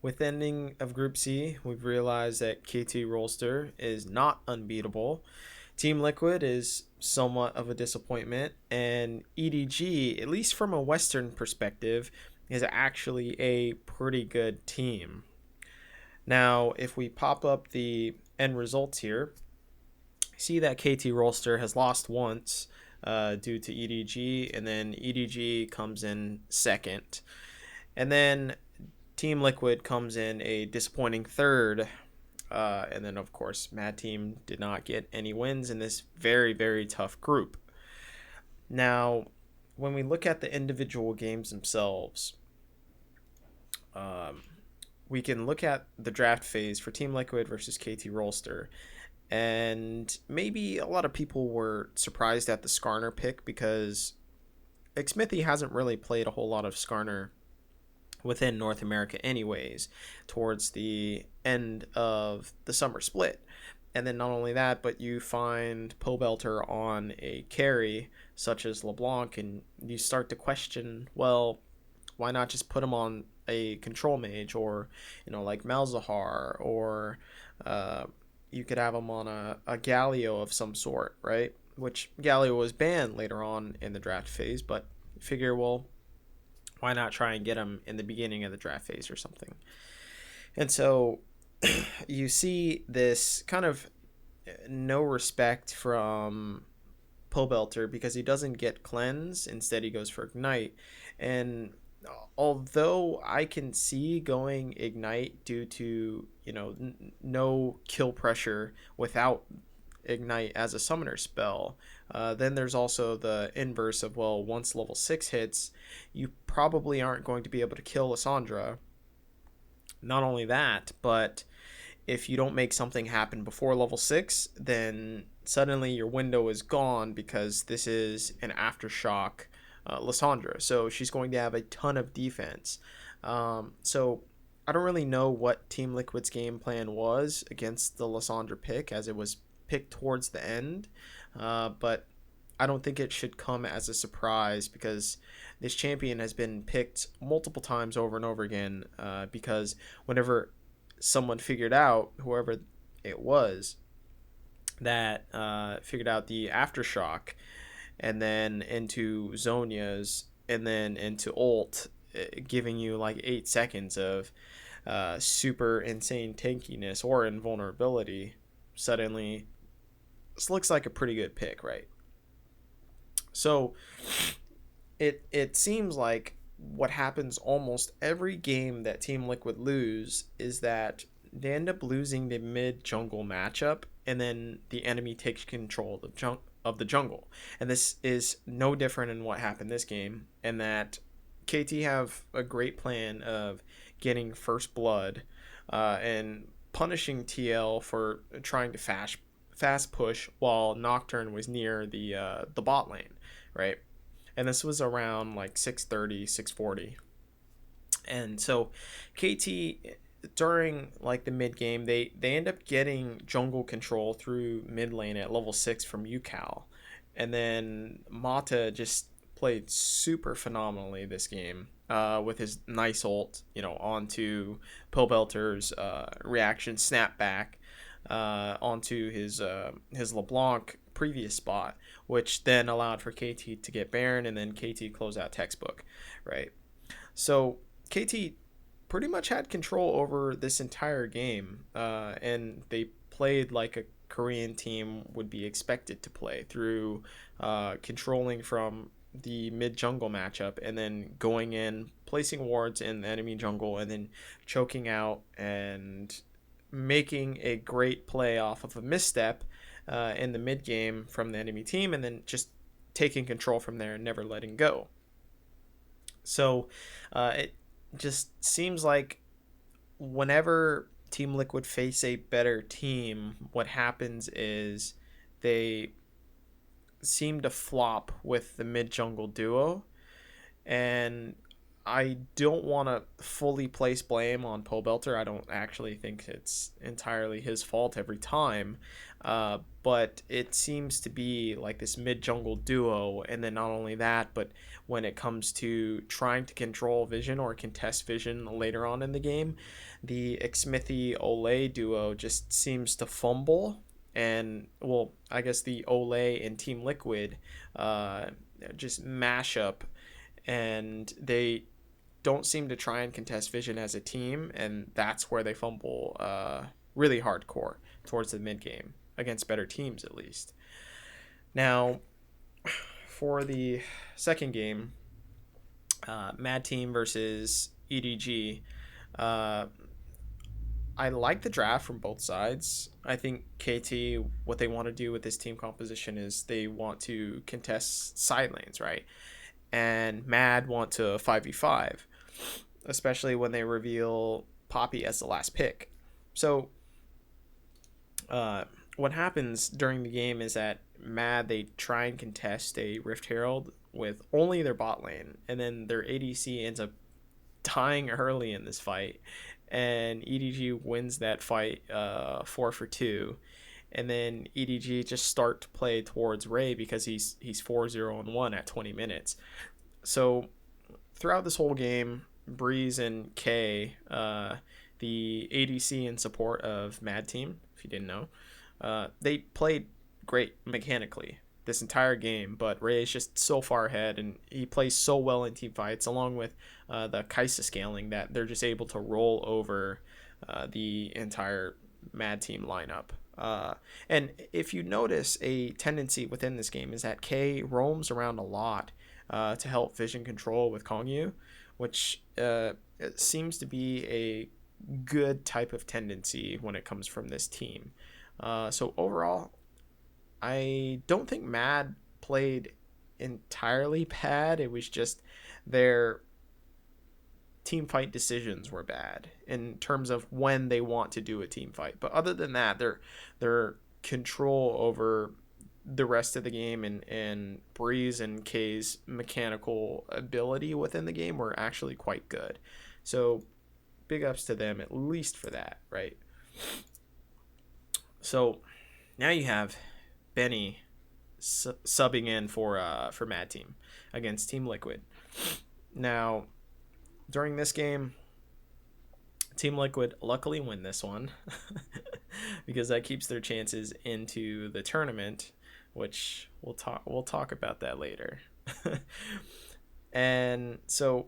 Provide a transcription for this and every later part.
With the ending of Group C, we've realized that KT Rolster is not unbeatable. Team Liquid is somewhat of a disappointment, and EDG, at least from a Western perspective, is actually a pretty good team. Now, if we pop up the end results here, see that KT Rolster has lost once due to EDG, and then EDG comes in second. And then Team Liquid comes in a disappointing third. And then, of course, Mad Team did not get any wins in this very, very tough group. Now, when we look at the individual games themselves, um, we can look at the draft phase for Team Liquid versus KT Rolster. And maybe a lot of people were surprised at the Skarner pick because Xmithy hasn't really played a whole lot of Skarner within North America anyways towards the end of the summer split. And then not only that, but you find Pobelter on a carry such as LeBlanc, and you start to question, well, why not just put him on a control mage, or like Malzahar, or uh, you could have him on a Galio of some sort, right? Which Galio was banned later on in the draft phase, but figure, well, why not try and get him in the beginning of the draft phase or something? And so you see this kind of no respect from Pobelter because he doesn't get cleanse. Instead, he goes for ignite. And although I can see going ignite due to no kill pressure without ignite as a summoner spell, then there's also the inverse of, well, once level 6 hits, you probably aren't going to be able to kill Lissandra. Not only that, but if you don't make something happen before level 6, then suddenly your window is gone because this is an aftershock Lissandra. So she's going to have a ton of defense. So I don't really know what Team Liquid's game plan was against the Lissandra pick, as it was picked towards the end. But I don't think it should come as a surprise because this champion has been picked multiple times over and over again. Because whenever someone figured out, whoever it was, that figured out the aftershock, and then into Zonia's, and then into ult, giving you like 8 seconds of super insane tankiness or invulnerability, suddenly this looks like a pretty good pick, right? So it seems like what happens almost every game that Team Liquid lose is that they end up losing the mid jungle matchup, and then the enemy takes control of the jungle. And this is no different in what happened this game, and that KT have a great plan of getting first blood and punishing TL for trying to fast push while Nocturne was near the bot lane, right? And this was around like 6:30, 6:40. And so KT, during like the mid game, they end up getting jungle control through mid lane at level 6 from UCal. And then Mata just played super phenomenally this game, with his nice ult, onto Pobelter's reaction snapback, onto his LeBlanc previous spot, which then allowed for KT to get Baron, and then KT close out textbook, right? So KT pretty much had control over this entire game, and they played like a Korean team would be expected to play, through controlling from the mid jungle matchup, and then going in, placing wards in the enemy jungle, and then choking out and making a great play off of a misstep in the mid game from the enemy team, and then just taking control from there and never letting go. So it just seems like whenever Team Liquid face a better team, what happens is they seem to flop with the mid jungle duo. And I don't want to fully place blame on Pobelter. I don't actually think it's entirely his fault every time. But it seems to be like this mid jungle duo. And then not only that, but when it comes to trying to control vision or contest vision later on in the game, the Xmithy Olay duo just seems to fumble. And, well, I guess the Olay and Team Liquid uh, just mash up, and they don't seem to try and contest vision as a team, and that's where they fumble really hardcore towards the mid game against better teams, at least. Now, for the second game, Mad Team versus EDG. Uh, I like the draft from both sides. I think KT, what they want to do with this team composition is they want to contest side lanes, right? And Mad want to 5v5, especially when they reveal Poppy as the last pick. So, uh, what happens during the game is that Mad, they try and contest a Rift Herald with only their bot lane, and then their ADC ends up dying early in this fight, and EDG wins that fight 4-2. And then EDG just start to play towards Ray because he's 4-0-1 at 20 minutes. So throughout this whole game, Breeze and K, the ADC in support of Mad Team, if you didn't know, they played great mechanically this entire game, but Ray is just so far ahead, and he plays so well in team fights, along with the Kaisa scaling, that they're just able to roll over the entire Mad Team lineup. And if you notice, a tendency within this game is that K roams around a lot to help vision control with Kongyu, which seems to be a good type of tendency when it comes from this team. So overall, I don't think Mad played entirely bad. It was just their team fight decisions were bad in terms of when they want to do a team fight. But other than that, their control over the rest of the game, and Breeze and K's mechanical ability within the game were actually quite good. So big ups to them, at least for that, right? So now you have Benny subbing in for Mad Team against Team Liquid. Now, during this game, Team Liquid luckily win this one because that keeps their chances into the tournament, which we'll talk about that later. And so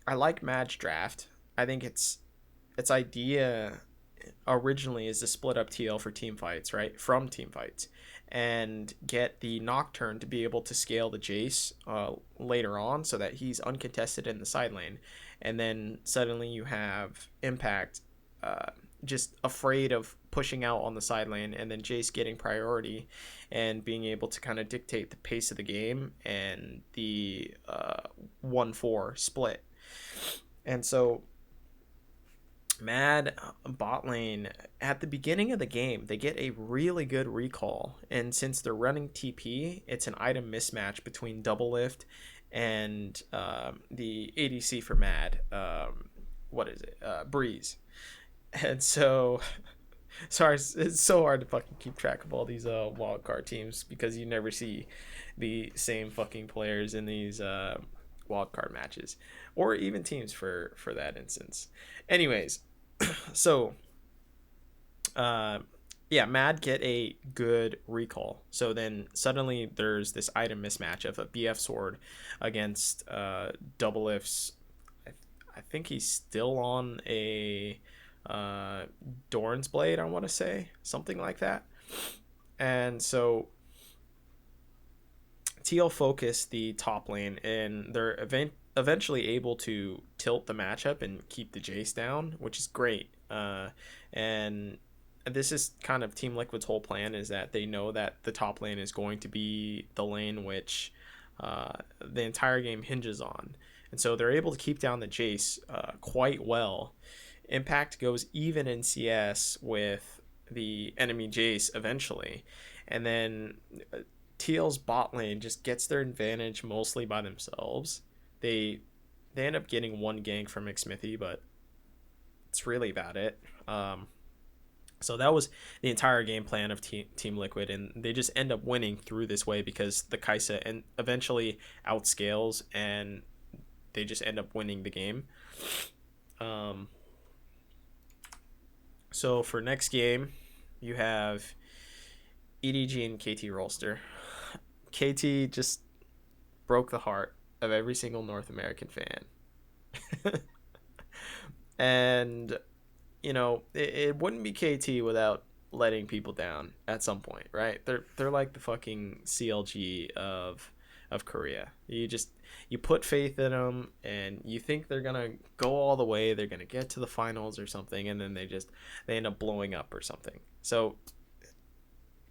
I like Mad's draft. I think its idea originally is to split up TL for team fights, right? From team fights, and get the Nocturne to be able to scale the Jace later on so that he's uncontested in the side lane. And then suddenly you have Impact uh, just afraid of pushing out on the side lane, and then Jace getting priority and being able to kind of dictate the pace of the game and the 1-4 split. And so Mad bot lane at the beginning of the game, they get a really good recall, and since they're running TP, it's an item mismatch between Double Lift and the ADC for Mad. What is it? Breeze. And so, sorry, it's so hard to fucking keep track of all these wildcard teams because you never see the same fucking players in these wildcard matches, or even teams for that instance. Anyways, so uh, yeah, Mad get a good recall. So then suddenly there's this item mismatch of a BF sword against Double If's. I think he's still on a Doran's blade. I want to say something like that. And so TL focus the top lane, and they're eventually able to tilt the matchup and keep the Jace down, which is great. And this is kind of Team Liquid's whole plan, is that they know that the top lane is going to be the lane which the entire game hinges on. And so they're able to keep down the Jace quite well. Impact goes even in CS with the enemy Jace eventually. And then TL's bot lane just gets their advantage mostly by themselves. They They end up getting one gank from McSmithy, but it's really about it. So that was the entire game plan of Team Liquid, and they just end up winning through this way because the Kaisa and eventually outscales, and they just end up winning the game. Um, so for next game, you have EDG and KT Rolster. KT just broke the heart of every single North American fan. And it wouldn't be KT without letting people down at some point, right? They're like the fucking CLG of Korea. You put faith in them, and you think they're gonna go all the way. They're gonna get to the finals or something, and then they end up blowing up or something. So,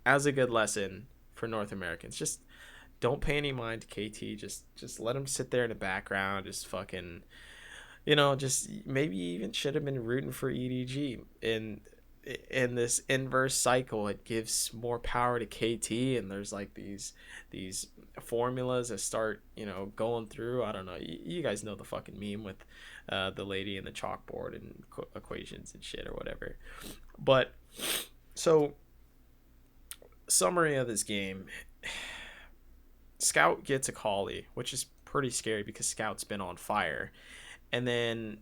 as a good lesson for North Americans, just don't pay any mind to KT. Just let them sit there in the background. Just fucking just maybe even should have been rooting for EDG in this inverse cycle. It gives more power to KT, and there's like these formulas that start going through. I don't know. You guys know the fucking meme with the lady and the chalkboard and equations and shit or whatever. But so summary of this game. Scout gets a Kali, which is pretty scary because Scout's been on fire. And then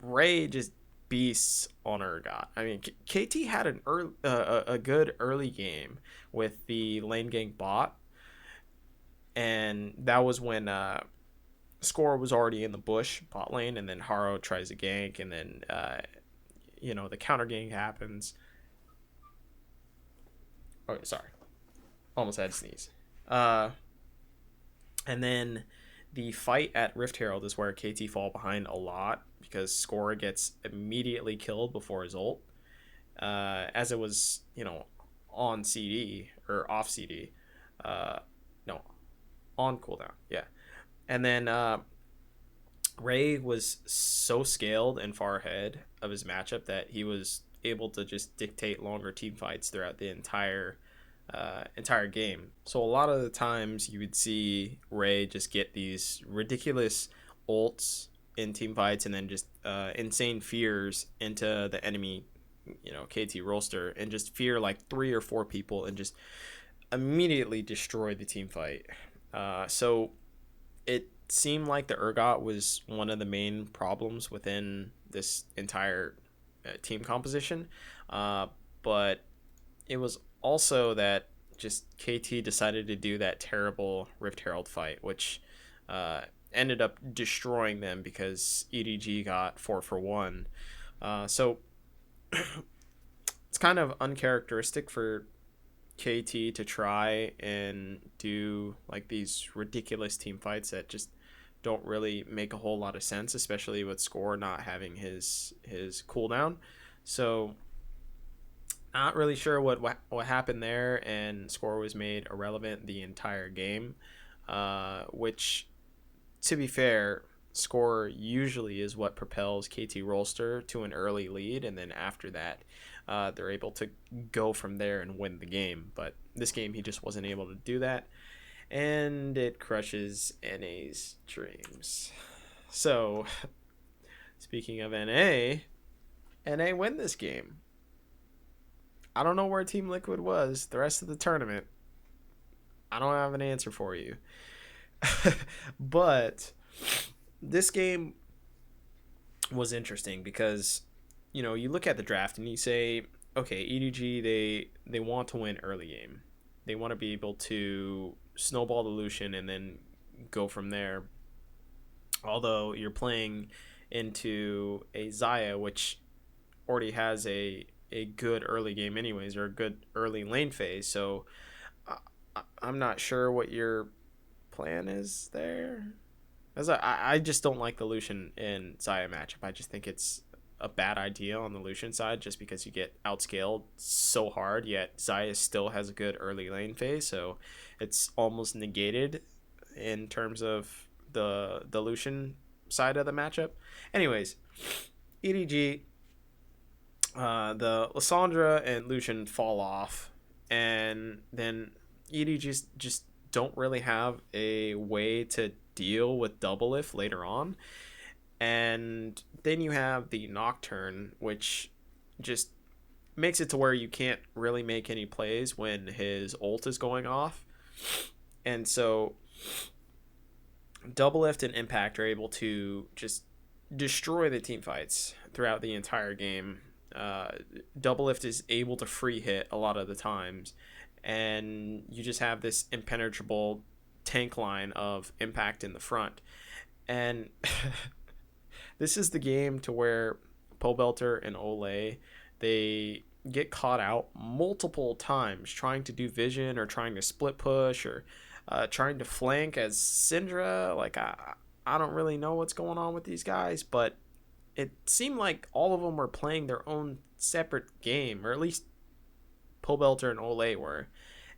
Ray just beasts on Urgot. I mean, KT had a good early game with the lane gank bot, and that was when Score was already in the bush bot lane, and then Haro tries to gank, and then the counter gank happens. Okay, sorry, almost had to sneeze. And then the fight at Rift Herald is where KT fall behind a lot because Score gets immediately killed before his ult, as it was on CD or off CD, no, on cooldown, yeah. And then Ray was so scaled and far ahead of his matchup that he was able to just dictate longer team fights throughout the entire game. So a lot of the times you would see Ray just get these ridiculous ults in team fights and then just insane fears into the enemy, KT Rolster, and just fear like 3 or 4 people and just immediately destroy the team fight. So it seemed like the Urgot was one of the main problems within this entire team composition, but it was also that just KT decided to do that terrible Rift Herald fight, which ended up destroying them because EDG got 4 for 1. So it's kind of uncharacteristic for KT to try and do like these ridiculous team fights that just don't really make a whole lot of sense, especially with Score not having his cooldown. So not really sure what happened there, and Score was made irrelevant the entire game, which, to be fair, Score usually is what propels KT Rolster to an early lead, and then after that, they're able to go from there and win the game. But this game, he just wasn't able to do that, and it crushes NA's dreams. So, speaking of NA win this game. I don't know where Team Liquid was the rest of the tournament. I don't have an answer for you. But this game was interesting because, you look at the draft and you say, okay, EDG, they want to win early game. They want to be able to snowball the Lucian and then go from there. Although you're playing into a Xayah, which already has a good early game anyways, or a good early lane phase. So I'm not sure what your plan is there. As I just don't like the Lucian and Xayah matchup. I just think it's a bad idea on the Lucian side just because you get outscaled so hard, yet Xayah still has a good early lane phase, so it's almost negated in terms of the Lucian side of the matchup. Anyways, EDG, the Lissandra and Lucian fall off, and then EDG just don't really have a way to deal with Doublelift later on. And then you have the Nocturne, which just makes it to where you can't really make any plays when his ult is going off. And so Doublelift and Impact are able to just destroy the team fights throughout the entire game. Uh, Doublelift is able to free hit a lot of the times, and you just have this impenetrable tank line of Impact in the front. And this is the game to where Pobelter and Ole, they get caught out multiple times trying to do vision or trying to split push or trying to flank as Syndra. Like, I don't really know what's going on with these guys, but it seemed like all of them were playing their own separate game, or at least Pobelter and Ole were.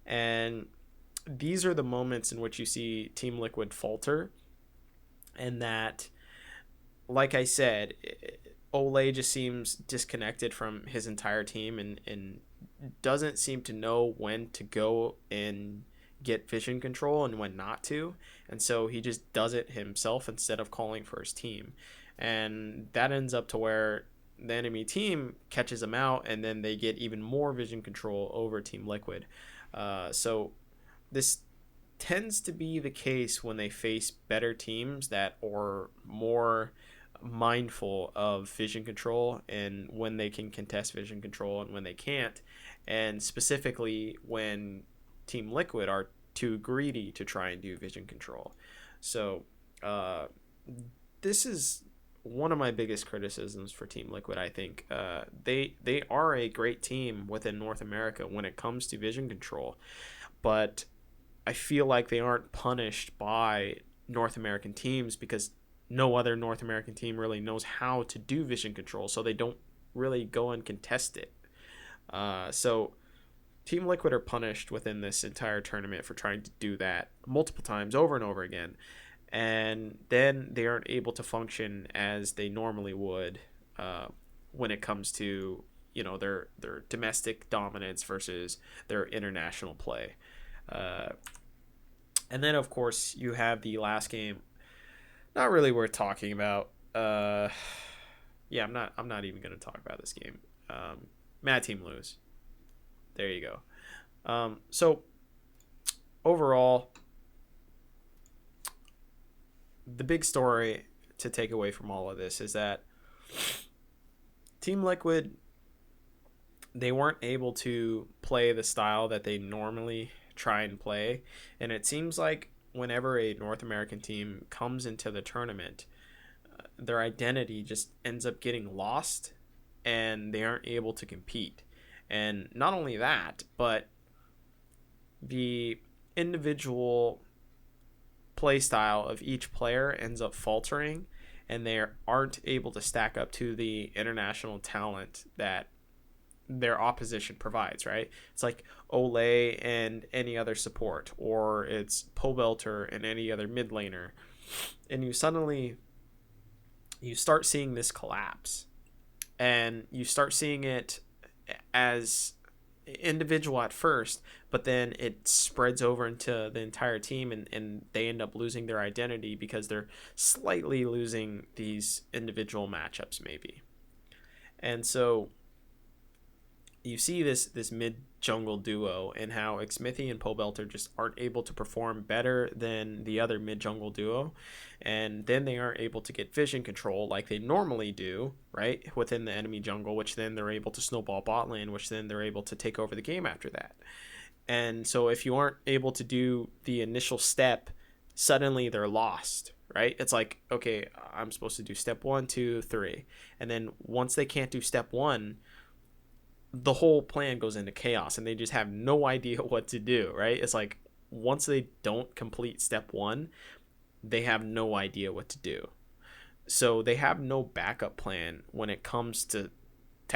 And these are the moments in which you see Team Liquid falter, and that, like I said, Ole just seems disconnected from his entire team, and doesn't seem to know when to go and get vision control and when not to. And so he just does it himself instead of calling for his team. And that ends up to where the enemy team catches them out, and then they get even more vision control over Team Liquid. So this tends to be the case when they face better teams that are more mindful of vision control and when they can contest vision control and when they can't, and specifically when Team Liquid are too greedy to try and do vision control. So this is one of my biggest criticisms for Team Liquid. I think they are a great team within North America when it comes to vision control, but I feel like they aren't punished by North American teams because no other North American team really knows how to do vision control, so they don't really go and contest it. So Team Liquid are punished within this entire tournament for trying to do that multiple times over and over again, and then they aren't able to function as they normally would when it comes to, you know, their domestic dominance versus their international play. Uh, and then of course you have the last game, not really worth talking about. Yeah, I'm not even gonna talk about this game. Mad Team lose. There you go. So overall, the big story to take away from all of this is that Team Liquid, they weren't able to play the style that they normally try and play, and it seems like whenever a North American team comes into the tournament, their identity just ends up getting lost and they aren't able to compete. And not only that, but the individual play style of each player ends up faltering, and they aren't able to stack up to the international talent that their opposition provides, right? It's like Ole and any other support, or it's Pobelter and any other mid laner. And you start seeing this collapse, and you start seeing it as individual at first, but then it spreads over into the entire team, and they end up losing their identity because they're slightly losing these individual matchups maybe. And so you see this mid jungle duo and how Xmithy and Pobelter just aren't able to perform better than the other mid jungle duo, and then they aren't able to get vision control like they normally do, right, within the enemy jungle, which then they're able to snowball bot lane, which then they're able to take over the game after that. And so if you aren't able to do the initial step, suddenly they're lost, right? It's like, okay, I'm supposed to do step 1, 2, 3, and then once they can't do step 1, the whole plan goes into chaos and they just have no idea what to do, right? It's like once they don't complete step 1, they have no idea what to do. So they have no backup plan when it comes to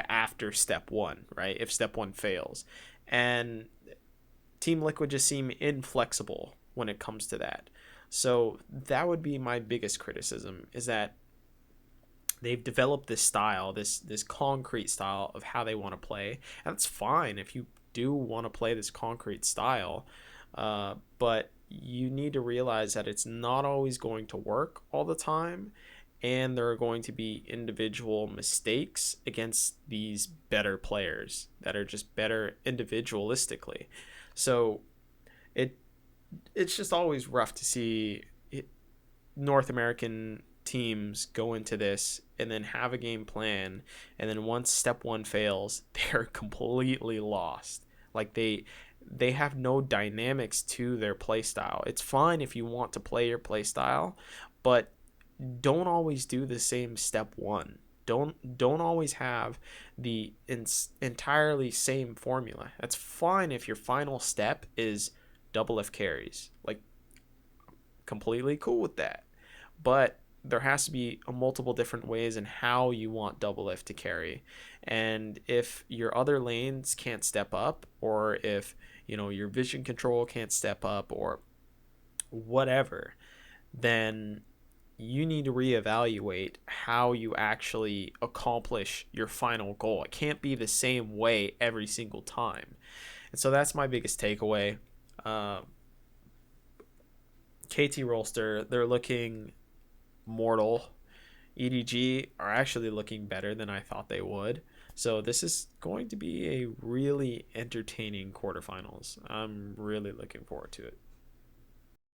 after step 1, right? If step 1 fails. And Team Liquid just seem inflexible when it comes to that. So that would be my biggest criticism, is that they've developed this style, this concrete style of how they want to play. And it's fine if you do want to play this concrete style, but you need to realize that it's not always going to work all the time, and there are going to be individual mistakes against these better players that are just better individualistically. So it it's just always rough to see North American teams go into this and then have a game plan, and then once step one fails, they're completely lost. Like they have no dynamics to their play style. It's fine if you want to play your play style, but don't always do the same step one. Don't always have the entirely same formula. That's fine if your final step is double F carries. Like, completely cool with that. But there has to be a multiple different ways in how you want double lift to carry. And if your other lanes can't step up, or if your vision control can't step up, or whatever, then you need to reevaluate how you actually accomplish your final goal. It can't be the same way every single time. And so that's my biggest takeaway. uh, KT Rolster, they're looking mortal. EDG are actually looking better than I thought they would. So this is going to be a really entertaining quarterfinals. I'm really looking forward to it.